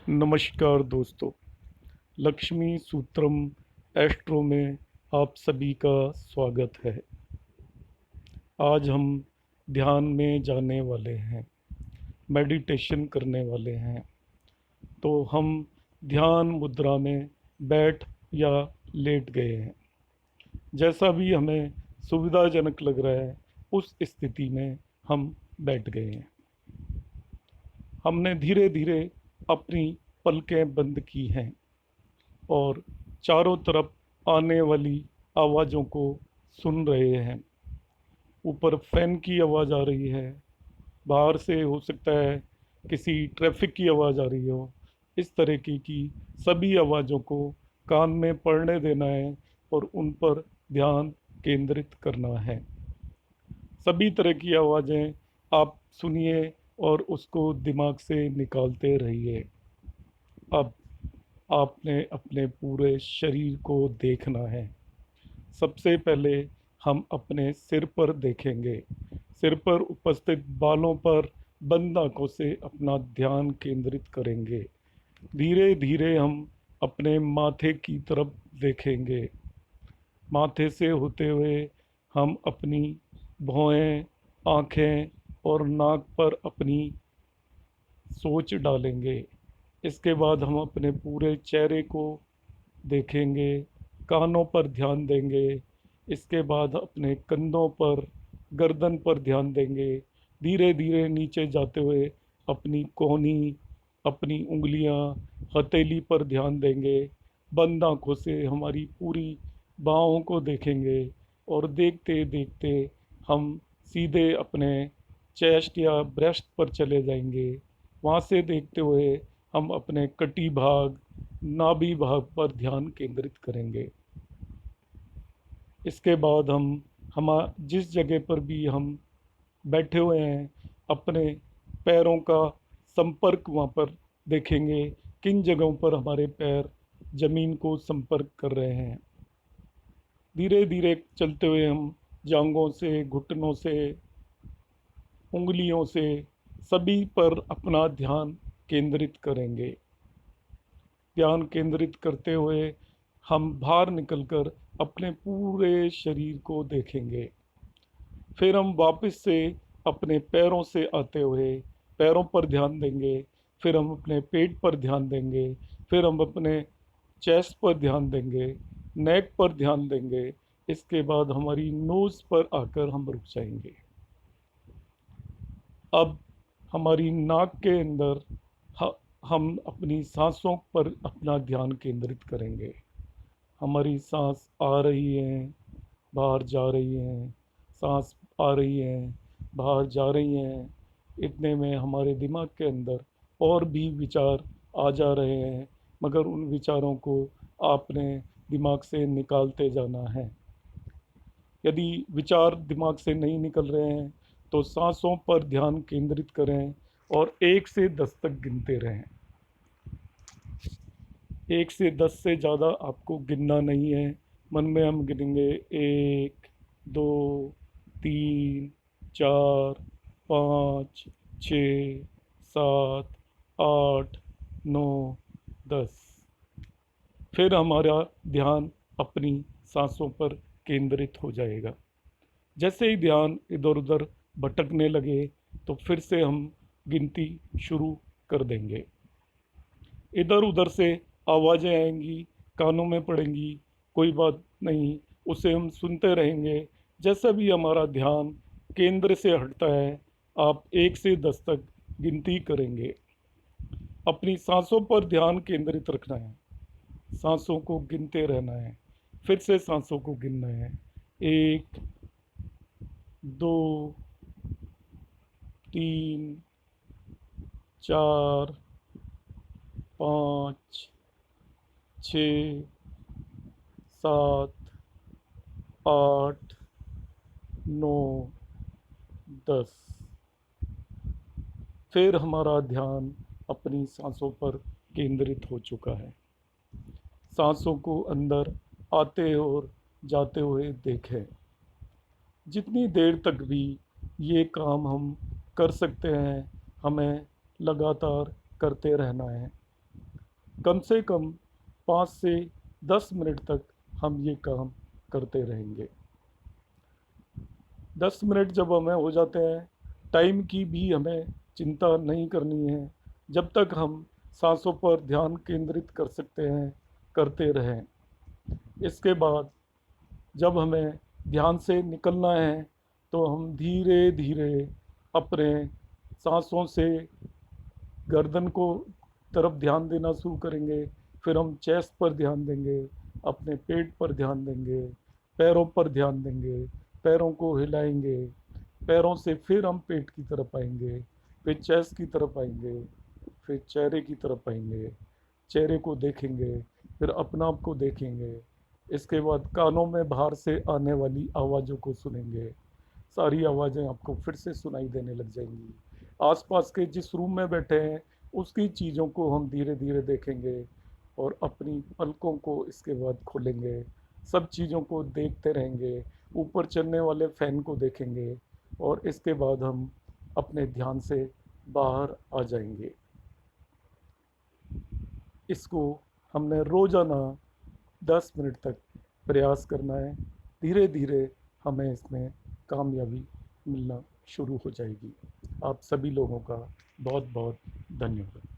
नमस्कार दोस्तों। लक्ष्मी सूत्रम एस्ट्रो में आप सभी का स्वागत है। आज हम ध्यान में जाने वाले हैं, मेडिटेशन करने वाले हैं। तो हम ध्यान मुद्रा में बैठ या लेट गए हैं। जैसा भी हमें सुविधाजनक लग रहा है उस स्थिति में हम बैठ गए हैं। हमने धीरे धीरे अपनी पलकें बंद की हैं और चारों तरफ आने वाली आवाज़ों को सुन रहे हैं। ऊपर फैन की आवाज़ आ रही है, बाहर से हो सकता है किसी ट्रैफिक की आवाज़ आ रही हो। इस तरीके की सभी आवाज़ों को कान में पड़ने देना है और उन पर ध्यान केंद्रित करना है। सभी तरह की आवाज़ें आप सुनिए और उसको दिमाग से निकालते रहिए। अब आपने अपने पूरे शरीर को देखना है। सबसे पहले हम अपने सिर पर देखेंगे। सिर पर उपस्थित बालों पर बंद आंखों से अपना ध्यान केंद्रित करेंगे। धीरे धीरे हम अपने माथे की तरफ देखेंगे। माथे से होते हुए हम अपनी भौहें, आँखें और नाक पर अपनी सोच डालेंगे। इसके बाद हम अपने पूरे चेहरे को देखेंगे, कानों पर ध्यान देंगे। इसके बाद अपने कंधों पर, गर्दन पर ध्यान देंगे। धीरे धीरे नीचे जाते हुए अपनी कोहनी, अपनी उंगलियां, हथेली पर ध्यान देंगे। बंद आंखों से हमारी पूरी बाहों को देखेंगे और देखते देखते हम सीधे अपने चेस्ट या ब्रेस्ट पर चले जाएंगे। वहाँ से देखते हुए हम अपने कटी भाग, नाभि भाग पर ध्यान केंद्रित करेंगे। इसके बाद हम जिस जगह पर भी हम बैठे हुए हैं, अपने पैरों का संपर्क वहाँ पर देखेंगे। किन जगहों पर हमारे पैर जमीन को संपर्क कर रहे हैं। धीरे धीरे चलते हुए हम जांघों से, घुटनों से, उंगलियों से सभी पर अपना ध्यान केंद्रित करेंगे। ध्यान केंद्रित करते हुए हम बाहर निकलकर अपने पूरे शरीर को देखेंगे। फिर हम वापस से अपने पैरों से आते हुए पैरों पर ध्यान देंगे। फिर हम अपने पेट पर ध्यान देंगे। फिर हम अपने चेस्ट पर ध्यान देंगे, नेक पर ध्यान देंगे। इसके बाद हमारी नोज़ पर आकर हम रुक जाएंगे। अब हमारी नाक के अंदर हम अपनी सांसों पर अपना ध्यान केंद्रित करेंगे। हमारी सांस आ रही है, बाहर जा रही है, सांस आ रही है, बाहर जा रही हैं। इतने में हमारे दिमाग के अंदर और भी विचार आ जा रहे हैं, मगर उन विचारों को आपने दिमाग से निकालते जाना है। यदि विचार दिमाग से नहीं निकल रहे हैं तो सांसों पर ध्यान केंद्रित करें और 1 से 10 तक गिनते रहें। 1 से 10 से ज़्यादा आपको गिनना नहीं है। मन में हम गिनेंगे 1, 2, 3, 4, 5, 6, 7, 8, 9, 10। फिर हमारा ध्यान अपनी सांसों पर केंद्रित हो जाएगा। जैसे ही ध्यान इधर उधर भटकने लगे तो फिर से हम गिनती शुरू कर देंगे। इधर उधर से आवाज़ें आएंगी, कानों में पड़ेंगी, कोई बात नहीं, उसे हम सुनते रहेंगे। जैसा भी हमारा ध्यान केंद्र से हटता है, आप 1 से 10 तक गिनती करेंगे। अपनी सांसों पर ध्यान केंद्रित रखना है, सांसों को गिनते रहना है। फिर से सांसों को गिनना है। 1, 2, 3, 4, 5, 6, 7, 8, 9, 10। फिर हमारा ध्यान अपनी सांसों पर केंद्रित हो चुका है। सांसों को अंदर आते और जाते हुए देखें। जितनी देर तक भी ये काम हम कर सकते हैं, हमें लगातार करते रहना है। कम से कम 5 से 10 मिनट तक हम ये काम करते रहेंगे। 10 मिनट जब हमें हो जाते हैं, टाइम की भी हमें चिंता नहीं करनी है। जब तक हम सांसों पर ध्यान केंद्रित कर सकते हैं, करते रहें। इसके बाद जब हमें ध्यान से निकलना है तो हम धीरे धीरे अपने सांसों से गर्दन को तरफ ध्यान देना शुरू करेंगे। फिर हम चेस्ट पर ध्यान देंगे, अपने पेट पर ध्यान देंगे, पैरों पर ध्यान देंगे, पैरों को हिलाएंगे। पैरों से फिर हम पेट की तरफ आएंगे, फिर चेस्ट की तरफ आएंगे, फिर चेहरे की तरफ आएंगे, चेहरे को देखेंगे, फिर अपना आप को देखेंगे। इसके बाद कानों में बाहर से आने वाली आवाज़ों को सुनेंगे। सारी आवाज़ें आपको फिर से सुनाई देने लग जाएंगी। आसपास के जिस रूम में बैठे हैं उसकी चीज़ों को हम धीरे धीरे देखेंगे और अपनी पलकों को इसके बाद खोलेंगे। सब चीज़ों को देखते रहेंगे, ऊपर चलने वाले फ़ैन को देखेंगे और इसके बाद हम अपने ध्यान से बाहर आ जाएंगे। इसको हमने रोज़ाना 10 मिनट तक प्रयास करना है। धीरे धीरे हमें इसमें कामयाबी मिलना शुरू हो जाएगी। आप सभी लोगों का बहुत बहुत धन्यवाद।